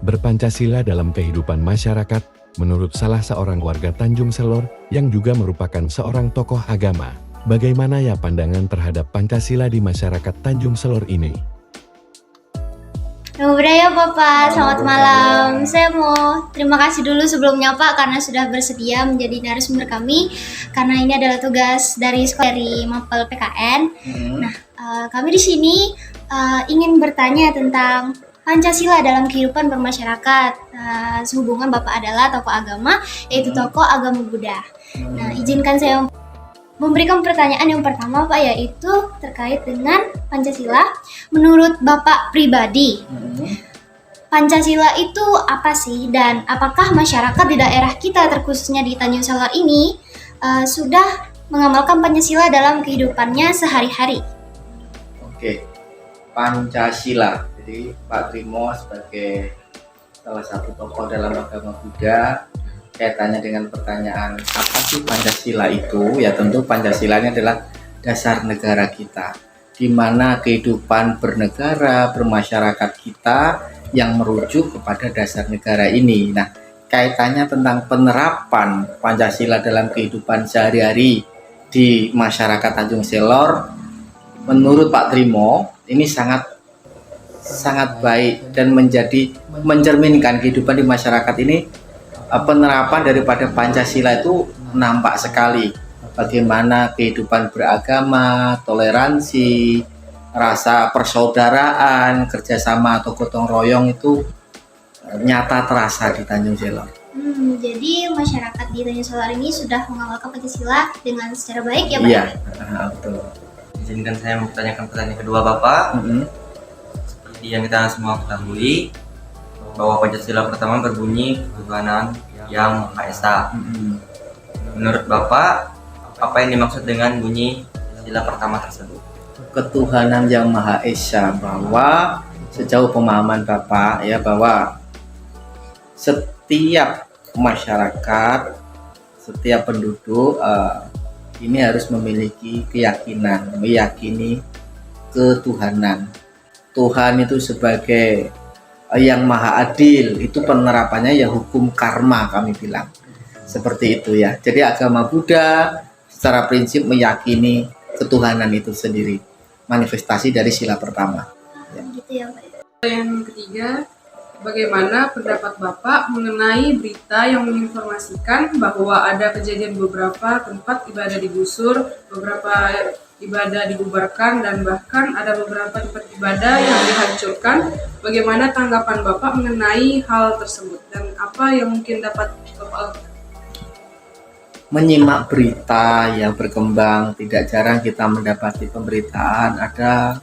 berpancasila dalam kehidupan masyarakat menurut salah seorang warga Tanjung Selor yang juga merupakan seorang tokoh agama. Bagaimana ya pandangan terhadap Pancasila di masyarakat Tanjung Selor ini? Budaya Bapak, selamat malam. Saya mau terima kasih dulu sebelumnya Pak karena sudah bersedia menjadi narasumber kami. Karena ini adalah tugas dari sekolah dari Mapel PKN. Nah, kami di sini ingin bertanya tentang Pancasila dalam kehidupan bermasyarakat. Sehubungan Bapak adalah tokoh agama, yaitu tokoh agama Buddha. Nah, izinkan saya memberikan pertanyaan yang pertama Pak, yaitu terkait dengan Pancasila. Menurut Bapak pribadi, Pancasila itu apa sih? Dan apakah masyarakat di daerah kita, terkhususnya di Tanjung Selor ini, sudah mengamalkan Pancasila dalam kehidupannya sehari-hari? Oke, Pancasila. Jadi Pak Trimo sebagai salah satu tokoh dalam agama Buddha, kaitannya dengan pertanyaan apa sih Pancasila itu? Ya tentu Pancasila ini adalah dasar negara kita, di mana kehidupan bernegara, bermasyarakat kita yang merujuk kepada dasar negara ini. Nah, kaitannya tentang penerapan Pancasila dalam kehidupan sehari-hari di masyarakat Tanjung Selor, menurut Pak Trimo ini sangat baik dan mencerminkan kehidupan di masyarakat ini. Penerapan daripada Pancasila itu nampak sekali bagaimana kehidupan beragama, toleransi, rasa persaudaraan, kerjasama atau gotong royong itu nyata terasa di Tanjung Selor. Jadi masyarakat di Tanjung Selor ini sudah mengamalkan Pancasila dengan secara baik ya Pak? Iya, betul. Izinkan saya mempertanyakan pertanyaan kedua Bapak. Seperti yang kita semua ketahui, bahwa Pancasila pertama berbunyi ketuhanan yang Maha Esa. Menurut Bapak, apa yang dimaksud dengan bunyi Pancasila pertama tersebut? Ketuhanan yang Maha Esa, bahwa sejauh pemahaman Bapak ya, bahwa setiap masyarakat, setiap penduduk ini harus memiliki keyakinan, meyakini ketuhanan. Tuhan itu sebagai yang maha adil, itu penerapannya ya hukum karma, kami bilang seperti itu ya. Jadi agama Buddha secara prinsip meyakini ketuhanan itu sendiri, manifestasi dari sila pertama ya. Gitu ya Pak. Yang ketiga, bagaimana pendapat Bapak mengenai berita yang menginformasikan bahwa ada kejadian beberapa tempat ibadah digusur, beberapa ibadah dibubarkan, dan bahkan ada beberapa tempat ibadah yang dihancurkan? Bagaimana tanggapan Bapak mengenai hal tersebut dan apa yang mungkin dapat Bapak lakukan? Menyimak berita yang berkembang, tidak jarang kita mendapati pemberitaan ada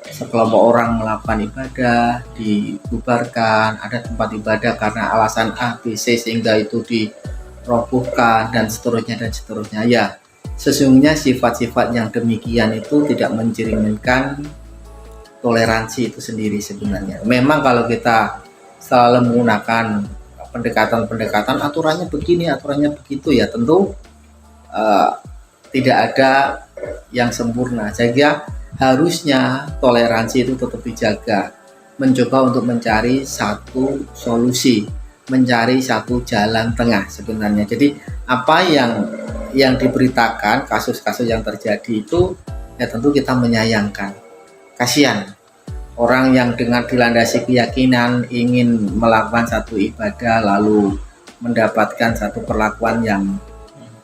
sekelompok orang melakukan ibadah dibubarkan, ada tempat ibadah karena alasan A, B, C sehingga itu dirobohkan dan seterusnya ya. Sesungguhnya sifat-sifat yang demikian itu tidak mencerminkan toleransi itu sendiri sebenarnya. Memang kalau kita selalu menggunakan pendekatan aturannya begini, aturannya begitu ya, tentu tidak ada yang sempurna. Sehingga harusnya toleransi itu tetap dijaga, mencoba untuk mencari satu solusi, mencari satu jalan tengah sebenarnya. Jadi apa yang diberitakan, kasus-kasus yang terjadi itu ya tentu kita menyayangkan. Kasihan orang yang dengan dilandasi keyakinan ingin melakukan satu ibadah lalu mendapatkan satu perlakuan yang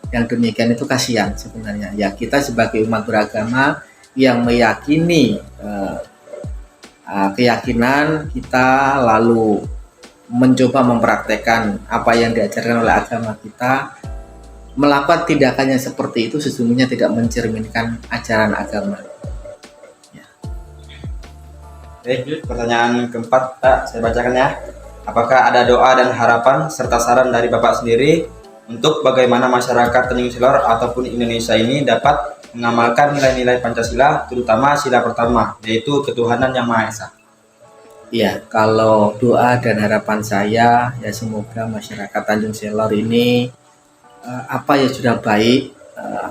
demikian, itu kasihan sebenarnya. Ya, kita sebagai umat beragama yang meyakini keyakinan kita lalu mencoba mempraktekkan apa yang diajarkan oleh agama kita, melakukan tindakannya seperti itu sesungguhnya tidak mencerminkan ajaran agama. Ya. Oke, pertanyaan keempat Pak, saya bacakan ya. Apakah ada doa dan harapan serta saran dari Bapak sendiri untuk bagaimana masyarakat Tanjung Selor ataupun Indonesia ini dapat mengamalkan nilai-nilai Pancasila, terutama sila pertama, yaitu ketuhanan yang Maha Esa? Ya, kalau doa dan harapan saya ya semoga masyarakat Tanjung Selor ini apa yang sudah baik,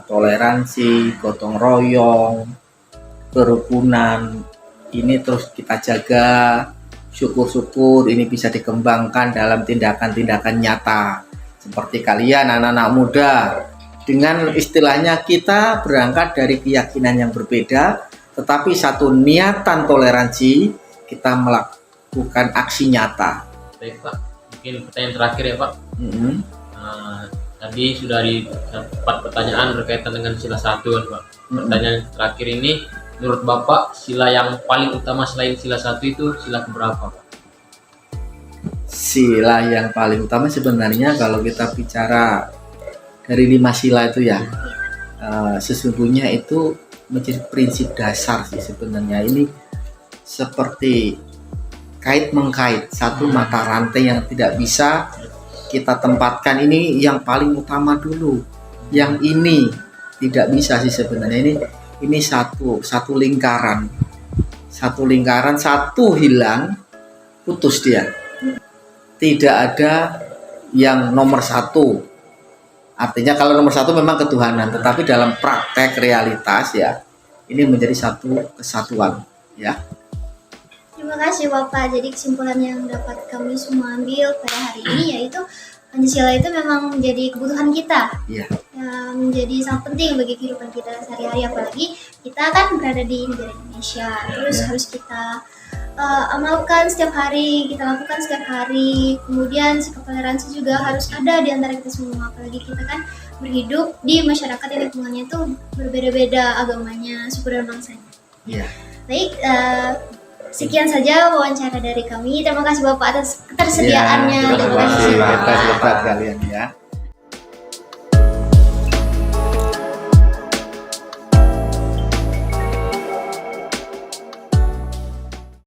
toleransi, gotong royong, kerukunan ini terus kita jaga, syukur-syukur ini bisa dikembangkan dalam tindakan-tindakan nyata. Seperti kalian anak-anak muda, dengan istilahnya kita berangkat dari keyakinan yang berbeda, tetapi satu niatan toleransi, kita melakukan aksi nyata. Baik Pak, mungkin pertanyaan terakhir ya Pak. Tadi sudah di 4 pertanyaan berkaitan dengan sila 1 kan Pak. Pertanyaan terakhir ini, menurut Bapak sila yang paling utama selain sila 1 itu sila keberapa Pak? Sila yang paling utama sebenarnya kalau kita bicara dari 5 sila itu ya, sesungguhnya itu menjadi prinsip dasar sih sebenarnya. Ini seperti kait mengkait, satu mata rantai yang tidak bisa kita tempatkan. Ini yang paling utama dulu, yang ini tidak bisa sih sebenarnya. Ini satu lingkaran, satu hilang, putus dia. Tidak ada yang nomor 1. Artinya kalau nomor 1 memang ketuhanan, tetapi dalam praktek realitas ya, ini menjadi satu kesatuan ya. Terima kasih Bapak. Jadi kesimpulan yang dapat kami semua ambil pada hari ini yaitu Pancasila itu memang menjadi kebutuhan kita, Iya. menjadi sangat penting bagi kehidupan kita sehari-hari, apalagi kita kan berada di negara Indonesia. Terus harus kita amalkan setiap hari, kita lakukan setiap hari. Kemudian sikap toleransi juga harus ada di antara kita semua, apalagi kita kan berhidup di masyarakat yang lingkungannya itu berbeda-beda agamanya, suku dan bangsanya. Iya. Baik, sekian saja wawancara dari kami. Terima kasih Bapak atas ketersediaannya. Terima Terima kasih kasih. atas kalian ya.